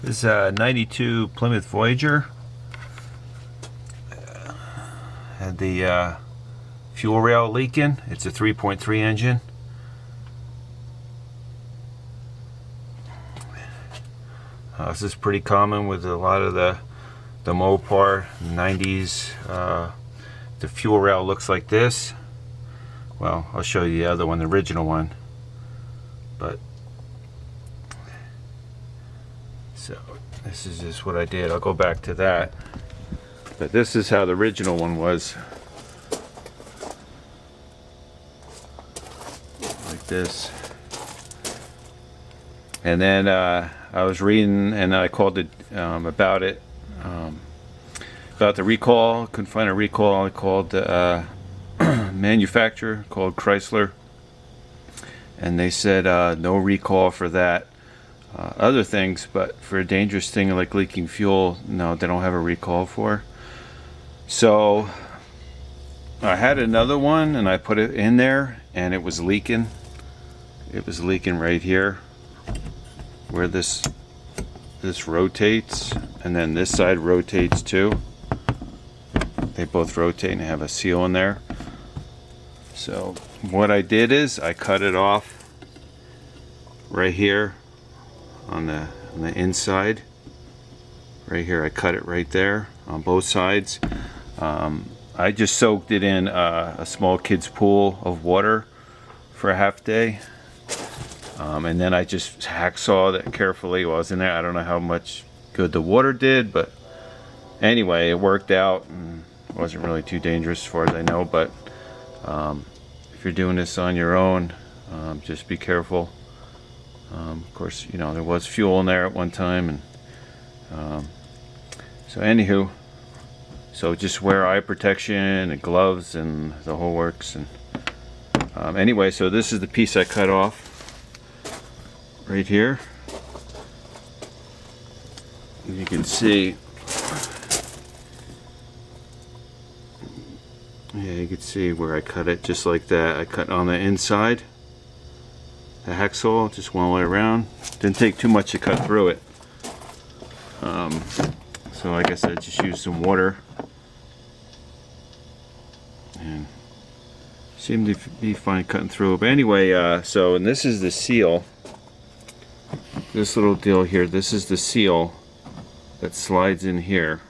This is a 92 Plymouth Voyager. Had the fuel rail leaking. It's a 3.3 engine. This is pretty common with a lot of the Mopar 90s. The fuel rail looks like this. Well, I'll show you the other one, the original one. But so this is just what I did. I'll go back to that. But this is how the original one was. Like this. And then I was reading and I called it about it. About the recall. Couldn't find a recall. I called the manufacturer, called Chrysler. And they said no recall for that. Other things, but for a dangerous thing like leaking fuel, no, they don't have a recall for. So I had another one and I put it in there and it was leaking. It was leaking right here where this rotates, and then this side rotates too. They both rotate and have a seal in there. So what I did is I cut it off right here on the inside. Right here, I cut it right there on both sides. I just soaked it in a small kid's pool of water for a half day. And then I just hacksawed it carefully while I was in there. I don't know how much good the water did, but anyway, it worked out and it wasn't really too dangerous as far as I know. But if you're doing this on your own, just be careful. Of course, you know, there was fuel in there at one time, and so anywho, so just wear eye protection and gloves and the whole works. And anyway, so this is the piece I cut off right here. You can see, yeah, you can see where I cut it just like that. I cut on the inside. The hacksaw just went all the way around. Didn't take too much to cut through it. So like I said, just used some water and seemed to be fine cutting through it. But anyway, so, and this is the seal. This little deal here, this is the seal that slides in here.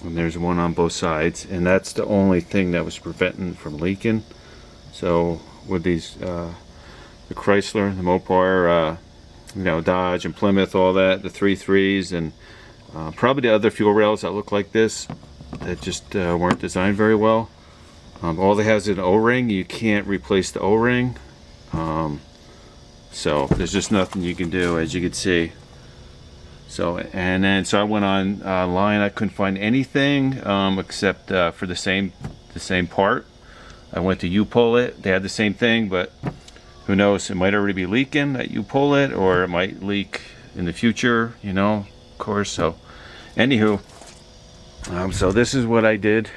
And there's one on both sides, and that's the only thing that was preventing from leaking. So with these, the Chrysler, the Mopar, you know, Dodge and Plymouth, all that, the 3.3s, and probably the other fuel rails that look like this, that just weren't designed very well. All they have is an O-ring. You can't replace the O-ring. So there's just nothing you can do, as you can see. So, and then so I went online. I couldn't find anything except for the same part. I went to U-Pull It. They had the same thing, but who knows? It might already be leaking at U-Pull It, or it might leak in the future. You know, of course. So, anywho, so this is what I did.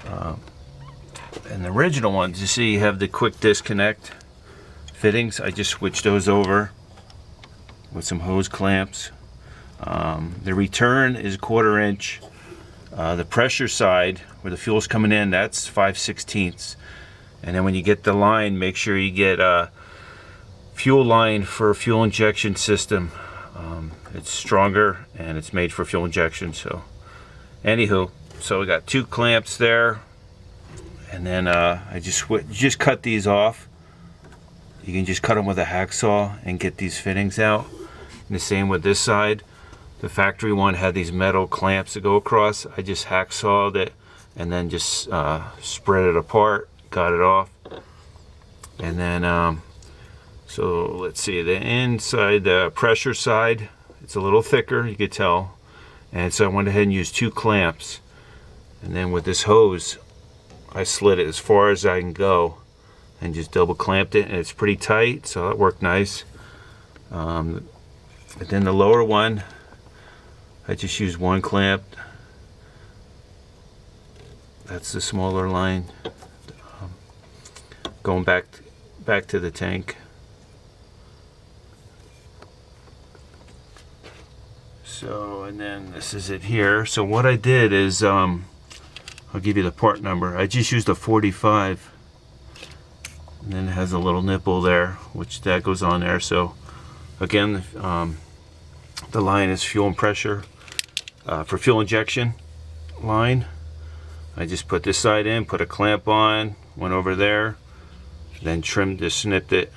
And the original ones, you see, you have the quick disconnect fittings. I just switched those over with some hose clamps. The return is 1/4 inch. The pressure side where the fuel's coming in, that's 5/16. And then when you get the line, make sure you get a fuel line for a fuel injection system. It's stronger and it's made for fuel injection. So anywho, so we got 2 clamps there, and then I just cut these off. You can just cut them with a hacksaw and get these fittings out. And the same with this side. The factory one had these metal clamps that go across. I just hacksawed it and then just spread it apart, got it off. And then, so let's see, the inside, the pressure side, it's a little thicker, you could tell. And so I went ahead and used 2 clamps. And then with this hose, I slid it as far as I can go and just double clamped it, and it's pretty tight, so that worked nice. But then the lower one, I just used 1 clamp. That's the smaller line. Going back to the tank. So, and then this is it here. So what I did is, I'll give you the part number. I just used a 45, and then it has a little nipple there, which that goes on there. So again, the line is fuel and pressure for fuel injection line. I just put this side in, put a clamp on, went over there, then trimmed this, snipped it,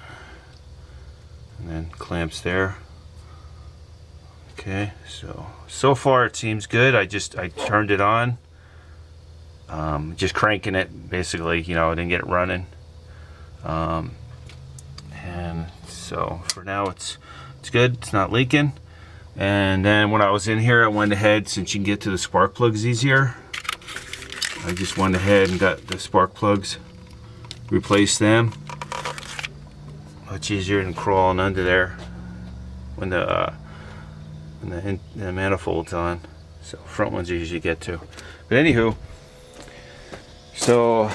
and then clamps there. Okay, so far it seems good. I turned it on, just cranking it basically, you know, I didn't get it running, and so for now it's good, it's not leaking. And then when I was in here, I went ahead, since you can get to the spark plugs easier, I just went ahead and got the spark plugs, replaced them. Much easier than crawling under there when the manifold's on. So front ones you usually get to. But anywho, so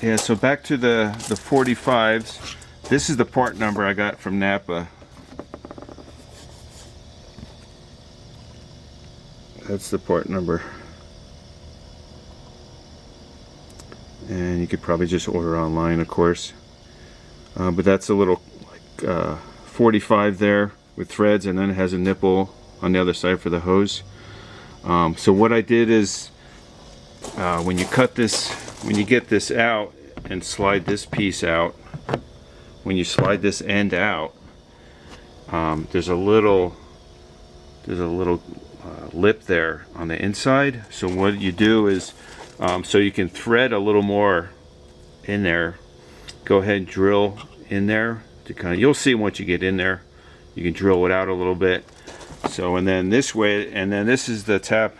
yeah, so back to the 45s. This is the part number I got from Napa. That's the part number. And you could probably just order online, of course. But that's a little like 45 there with threads, and then it has a nipple on the other side for the hose. So what I did is, when you cut this, when you get this out and slide this piece out, when you slide this end out, there's a little lip there on the inside. So what you do is, so you can thread a little more in there, go ahead and drill in there to kind of, you'll see once you get in there, you can drill it out a little bit. So, and then this way, and then this is the tap.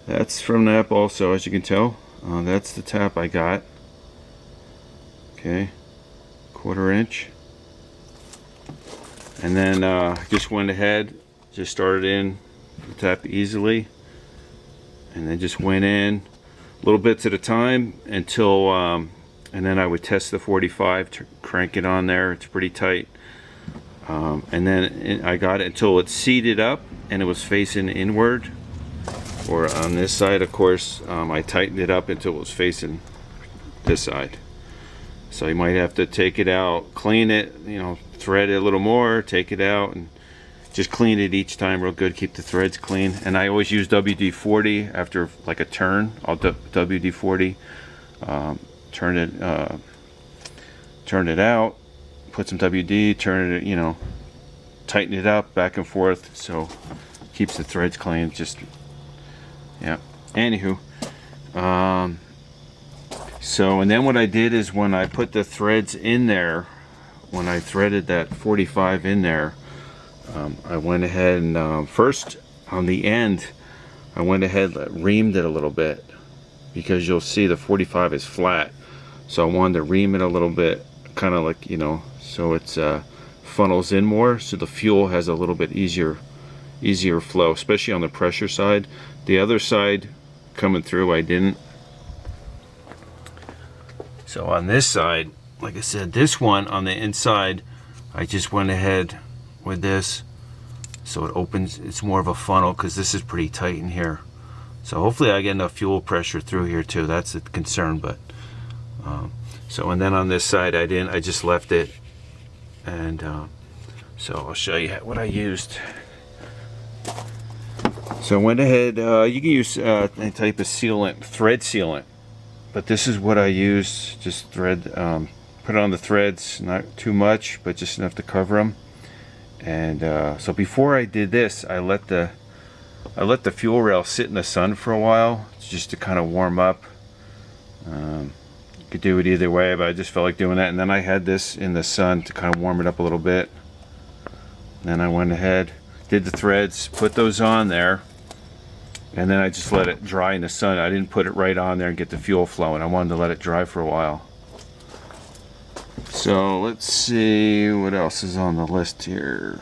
That's from Napa also, as you can tell. That's the tap I got. Okay, 1/4 inch. And then just went ahead, just started in the tap easily, and then just went in little bits at a time until, and then I would test the 45 to crank it on there. It's pretty tight. And then I got it until it seated up and it was facing inward. Or on this side, of course, I tightened it up until it was facing this side. So you might have to take it out, clean it, you know, thread it a little more, take it out, and just clean it each time real good, keep the threads clean. And I always use WD-40 after like a turn. I'll WD-40, turn it out, put some WD, turn it, you know, tighten it up back and forth, so keeps the threads clean. Just, yeah. Anywho, so, and then what I did is when I put the threads in there, when I threaded that 45 in there, I went ahead and first on the end, I went ahead and reamed it a little bit, because you'll see the 45 is flat. So I wanted to ream it a little bit, kind of like, you know, so it's funnels in more, so the fuel has a little bit easier flow, especially on the pressure side. The other side coming through, I didn't. So on this side, like I said, this one on the inside, I just went ahead with this, so it opens, it's more of a funnel, because this is pretty tight in here. So hopefully I get enough fuel pressure through here too. That's the concern. But so, and then on this side I didn't, I just left it. And so I'll show you what I used. So I went ahead, you can use any type of sealant, thread sealant, but this is what I used. Just thread, put it on the threads, not too much, but just enough to cover them. And so before I did this, I let the fuel rail sit in the sun for a while, just to kind of warm up. You could do it either way, but I just felt like doing that. And then I had this in the sun to kind of warm it up a little bit. Then I went ahead, did the threads, put those on there, and then I just let it dry in the sun. I didn't put it right on there and get the fuel flowing. I wanted to let it dry for a while. So let's see what else is on the list here.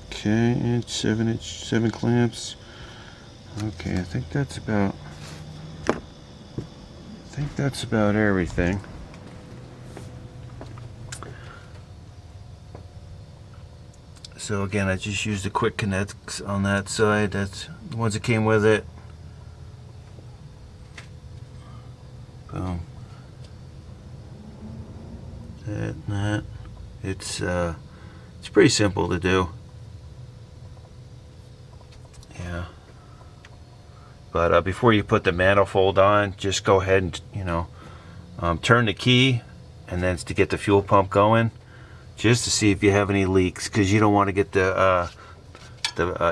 Okay, 7 clamps. Okay, I think that's about everything. So again, I just used the quick connects on that side. That's the ones that came with it. Boom. That and that. It's pretty simple to do. Yeah. But before you put the manifold on, just go ahead and, you know, turn the key, and then it's to get the fuel pump going, just to see if you have any leaks, because you don't want to get the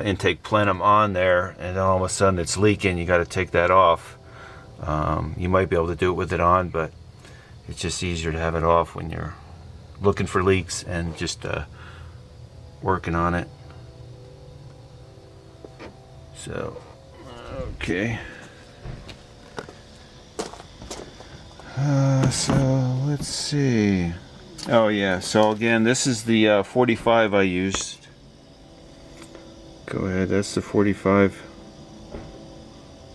intake plenum on there and all of a sudden it's leaking. You got to take that off. You might be able to do it with it on, but it's just easier to have it off when you're looking for leaks and just working on it. So okay. So let's see. Oh yeah, so again, this is the 45 I used. Go ahead, that's the 45.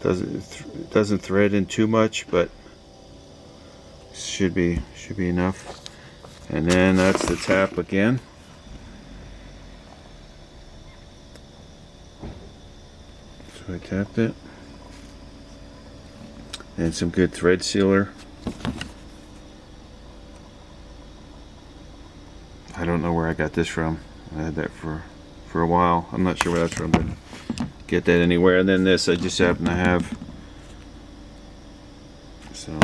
Doesn't thread in too much, but should be enough. And then that's the tap again. So I tapped it. And some good thread sealer. I don't know where I got this from. I had that for a while. I'm not sure where that's from, but get that anywhere. And then this I just happen to have. So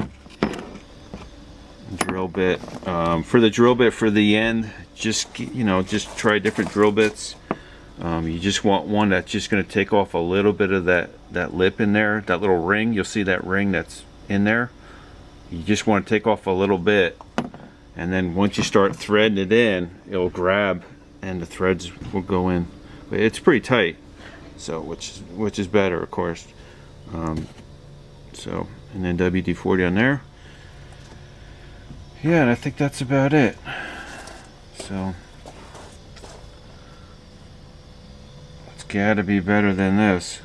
drill bit. For the drill bit for the end, just just try different drill bits. You just want one that's just going to take off a little bit of that lip in there, that little ring. You'll see that ring that's in there. You just want to take off a little bit, and then once you start threading it in, it'll grab and the threads will go in. But it's pretty tight, so which is better, of course. So, and then WD-40 on there. Yeah, and I think that's about it. So it's gotta be better than this.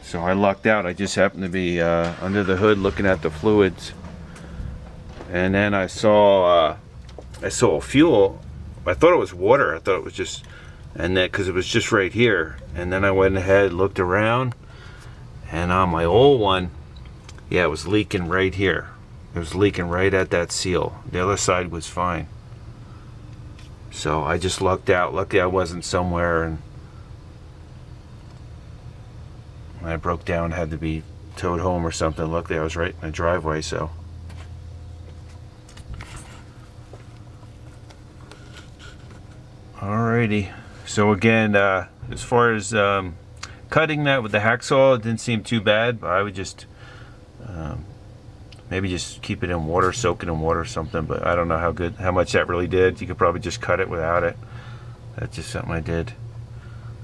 So I lucked out. I just happened to be under the hood looking at the fluids, and then I saw a fuel. I thought it was water. I thought it was just, and then because it was just right here. And then I went ahead, looked around, and on my old one, yeah, it was leaking right here. It was leaking right at that seal. The other side was fine. So I just lucked out. Luckily I wasn't somewhere and I broke down, had to be towed home or something. Luckily I was right in the driveway, so. Alrighty. So again, as far as cutting that with the hacksaw, it didn't seem too bad, but I would just maybe just keep it in water, soak it in water or something, but I don't know how much that really did. You could probably just cut it without it. That's just something I did.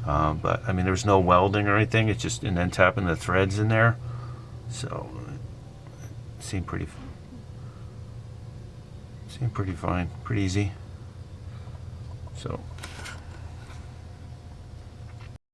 But I mean, there was no welding or anything. It's just, and then tapping the threads in there. So it seemed pretty fine, pretty easy. So